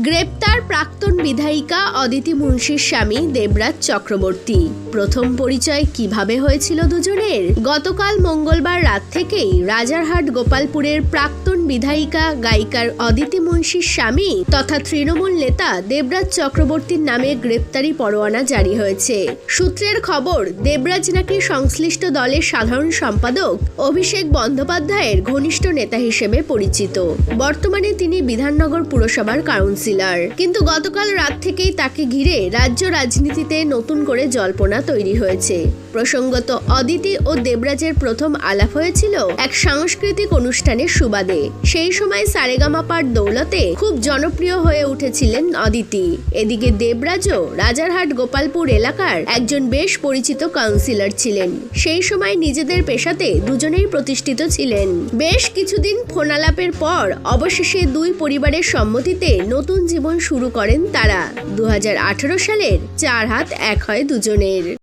গ্রেপ্তার প্রাক্তন বিধায়িকা অদিতি মুন্সির স্বামী দেবরাজ চক্রবর্তী। প্রথম পরিচয় কিভাবে হয়েছিল দুজনের? গতকাল মঙ্গলবার রাত থেকেই রাজারহাট গোপালপুরের প্রাক্তন বিধায়িকা গায়িকার অদিতি মুন্সির স্বামী তথা তৃণমূল নেতা দেবরাজ চক্রবর্তীর নামে গ্রেপ্তারি পরোয়ানা জারি হয়েছে। সূত্রের খবর, দেবরাজ নাকি সংশ্লিষ্ট দলের সাধারণ সম্পাদক অভিষেক বন্দ্যোপাধ্যায়ের ঘনিষ্ঠ নেতা হিসেবে পরিচিত। বর্তমানে তিনি বিধাননগর পুরসভার কাউন্সিলর। কিন্তু গতকাল রাত থেকেই তাকে ঘিরে রাজ্য রাজনীতিতে নতুন করে জল্পনা তৈরি হয়েছে। প্রসঙ্গত, অদিতি ও দেবরাজের প্রথম আলাপ হয়েছিল এক সাংস্কৃতিক অনুষ্ঠানের সুবাদে। সেই সময় সারেগামাপার দৌলতে খুব জনপ্রিয় হয়ে উঠেছিলেন অদিতি। এদিকে দেবরাজও রাজারহাট গোপালপুর এলাকার একজন বেশ পরিচিত কাউন্সিলর ছিলেন। সেই সময় নিজেদের পেশাতে দুজনেই প্রতিষ্ঠিত ছিলেন। বেশ কিছুদিন ফোনালাপের পর অবশেষে দুই পরিবারের সম্মতিতে নতুন জীবন শুরু করেন তারা। 2018 সালের 4 হাত 1 হয় দুজনের।